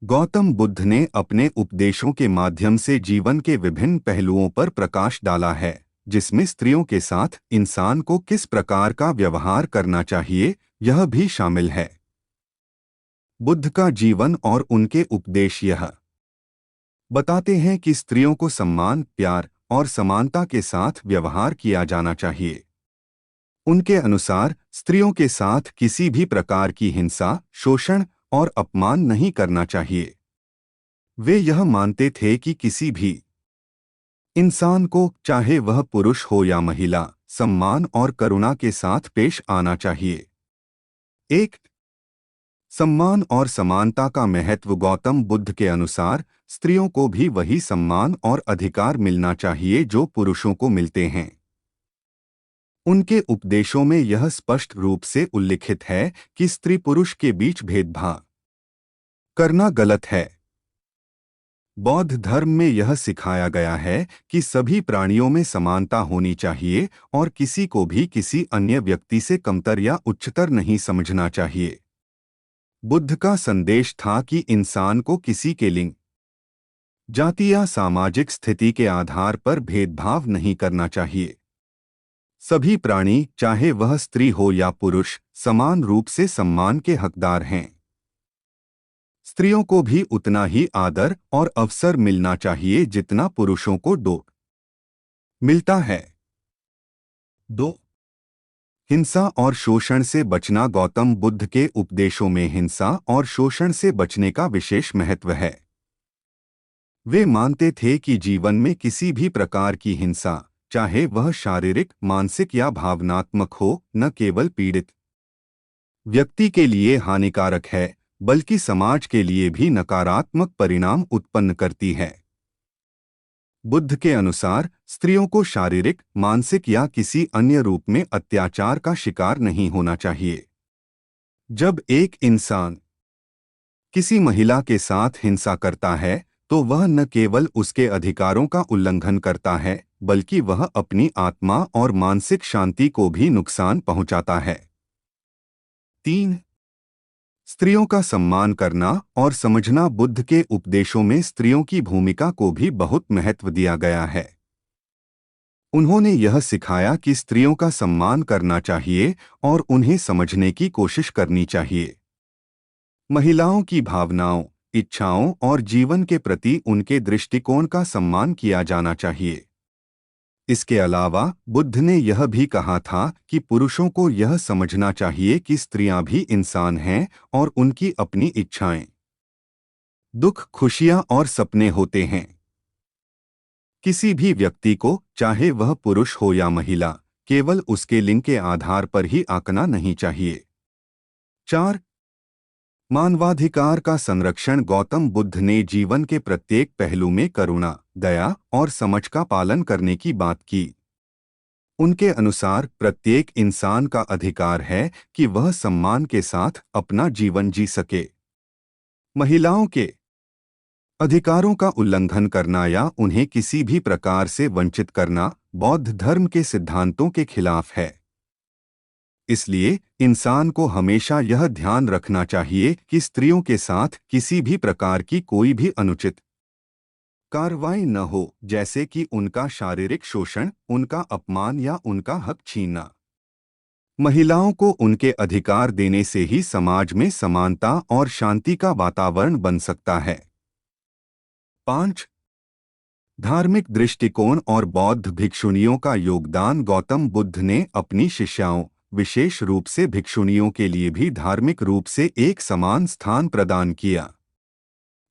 गौतम बुद्ध ने अपने उपदेशों के माध्यम से जीवन के विभिन्न पहलुओं पर प्रकाश डाला है, जिसमें स्त्रियों के साथ इंसान को किस प्रकार का व्यवहार करना चाहिए, यह भी शामिल है। बुद्ध का जीवन और उनके उपदेश यह बताते हैं कि स्त्रियों को सम्मान, प्यार और समानता के साथ व्यवहार किया जाना चाहिए। उनके अनुसार स्त्रियों के साथ किसी भी प्रकार की हिंसा, शोषण और अपमान नहीं करना चाहिए। वे यह मानते थे कि किसी भी इंसान को, चाहे वह पुरुष हो या महिला, सम्मान और करुणा के साथ पेश आना चाहिए। एक सम्मान और समानता का महत्व। गौतम बुद्ध के अनुसार स्त्रियों को भी वही सम्मान और अधिकार मिलना चाहिए जो पुरुषों को मिलते हैं। उनके उपदेशों में यह स्पष्ट रूप से उल्लिखित है कि स्त्री पुरुष के बीच भेदभाव करना गलत है। बौद्ध धर्म में यह सिखाया गया है कि सभी प्राणियों में समानता होनी चाहिए और किसी को भी किसी अन्य व्यक्ति से कमतर या उच्चतर नहीं समझना चाहिए। बुद्ध का संदेश था कि इंसान को किसी के लिंग, जाति या सामाजिक स्थिति के आधार पर भेदभाव नहीं करना चाहिए। सभी प्राणी, चाहे वह स्त्री हो या पुरुष, समान रूप से सम्मान के हकदार हैं। स्त्रियों को भी उतना ही आदर और अवसर मिलना चाहिए जितना पुरुषों को मिलता है। 2. हिंसा और शोषण से बचना। गौतम बुद्ध के उपदेशों में हिंसा और शोषण से बचने का विशेष महत्व है। वे मानते थे कि जीवन में किसी भी प्रकार की हिंसा, चाहे वह शारीरिक, मानसिक या भावनात्मक हो, न केवल पीड़ित व्यक्ति के लिए हानिकारक है, बल्कि समाज के लिए भी नकारात्मक परिणाम उत्पन्न करती है। बुद्ध के अनुसार स्त्रियों को शारीरिक, मानसिक या किसी अन्य रूप में अत्याचार का शिकार नहीं होना चाहिए। जब एक इंसान किसी महिला के साथ हिंसा करता है, तो वह न केवल उसके अधिकारों का उल्लंघन करता है, बल्कि वह अपनी आत्मा और मानसिक शांति को भी नुकसान पहुंचाता है। 3. स्त्रियों का सम्मान करना और समझना। बुद्ध के उपदेशों में स्त्रियों की भूमिका को भी बहुत महत्व दिया गया है। उन्होंने यह सिखाया कि स्त्रियों का सम्मान करना चाहिए और उन्हें समझने की कोशिश करनी चाहिए। महिलाओं की भावनाओं, इच्छाओं और जीवन के प्रति उनके दृष्टिकोण का सम्मान किया जाना चाहिए। इसके अलावा बुद्ध ने यह भी कहा था कि पुरुषों को यह समझना चाहिए कि स्त्रियां भी इंसान हैं और उनकी अपनी इच्छाएं, दुख, खुशियां और सपने होते हैं। किसी भी व्यक्ति को, चाहे वह पुरुष हो या महिला, केवल उसके लिंग के आधार पर ही आंकना नहीं चाहिए। 4. मानवाधिकार का संरक्षण। गौतम बुद्ध ने जीवन के प्रत्येक पहलू में करुणा, दया और समझ का पालन करने की बात की। उनके अनुसार प्रत्येक इंसान का अधिकार है कि वह सम्मान के साथ अपना जीवन जी सके। महिलाओं के अधिकारों का उल्लंघन करना या उन्हें किसी भी प्रकार से वंचित करना बौद्ध धर्म के सिद्धांतों के खिलाफ है। इसलिए इंसान को हमेशा यह ध्यान रखना चाहिए कि स्त्रियों के साथ किसी भी प्रकार की कोई भी अनुचित कार्रवाई न हो, जैसे कि उनका शारीरिक शोषण, उनका अपमान या उनका हक छीनना। महिलाओं को उनके अधिकार देने से ही समाज में समानता और शांति का वातावरण बन सकता है। 5. धार्मिक दृष्टिकोण और बौद्ध भिक्षुणियों का योगदान। गौतम बुद्ध ने अपनी शिष्याओं, विशेष रूप से भिक्षुणियों के लिए भी धार्मिक रूप से एक समान स्थान प्रदान किया।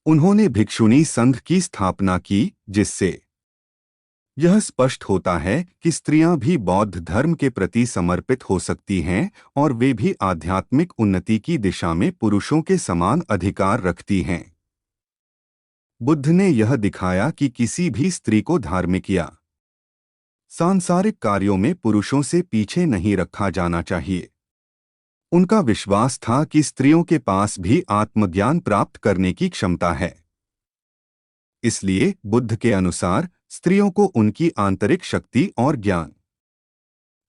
उन्होंने भिक्षुणी संघ की स्थापना की, जिससे यह स्पष्ट होता है कि स्त्रियां भी बौद्ध धर्म के प्रति समर्पित हो सकती हैं और वे भी आध्यात्मिक उन्नति की दिशा में पुरुषों के समान अधिकार रखती हैं। बुद्ध ने यह दिखाया कि किसी भी स्त्री को धार्मिक या सांसारिक कार्यों में पुरुषों से पीछे नहीं रखा जाना चाहिए। उनका विश्वास था कि स्त्रियों के पास भी आत्मज्ञान प्राप्त करने की क्षमता है। इसलिए बुद्ध के अनुसार स्त्रियों को उनकी आंतरिक शक्ति और ज्ञान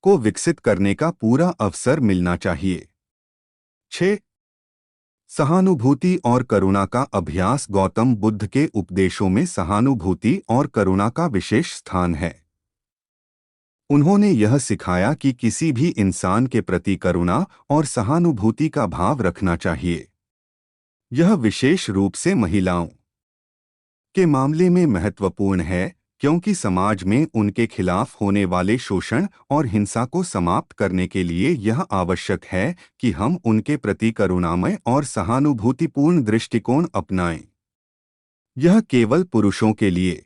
को विकसित करने का पूरा अवसर मिलना चाहिए। 6. सहानुभूति और करुणा का अभ्यास। गौतम बुद्ध के उपदेशों में सहानुभूति और करुणा का विशेष स्थान है। उन्होंने यह सिखाया कि किसी भी इंसान के प्रति करुणा और सहानुभूति का भाव रखना चाहिए। यह विशेष रूप से महिलाओं के मामले में महत्वपूर्ण है, क्योंकि समाज में उनके खिलाफ होने वाले शोषण और हिंसा को समाप्त करने के लिए यह आवश्यक है कि हम उनके प्रति करुणामय और सहानुभूतिपूर्ण दृष्टिकोण अपनाएं। यह केवल पुरुषों के लिए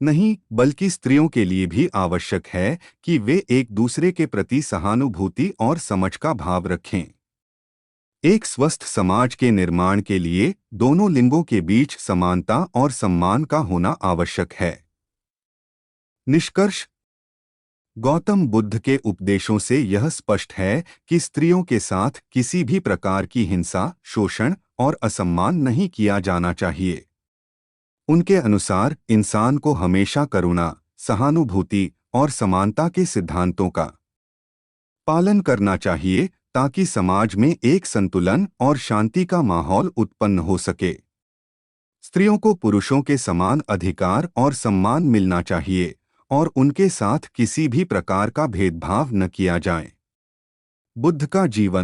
नहीं, बल्कि स्त्रियों के लिए भी आवश्यक है कि वे एक दूसरे के प्रति सहानुभूति और समझ का भाव रखें। एक स्वस्थ समाज के निर्माण के लिए दोनों लिंगों के बीच समानता और सम्मान का होना आवश्यक है। निष्कर्ष: गौतम बुद्ध के उपदेशों से यह स्पष्ट है कि स्त्रियों के साथ किसी भी प्रकार की हिंसा, शोषण और असम्मान नहीं किया जाना चाहिए। उनके अनुसार इंसान को हमेशा करुणा, सहानुभूति और समानता के सिद्धांतों का पालन करना चाहिए, ताकि समाज में एक संतुलन और शांति का माहौल उत्पन्न हो सके। स्त्रियों को पुरुषों के समान अधिकार और सम्मान मिलना चाहिए और उनके साथ किसी भी प्रकार का भेदभाव न किया जाए। बुद्ध का जीवन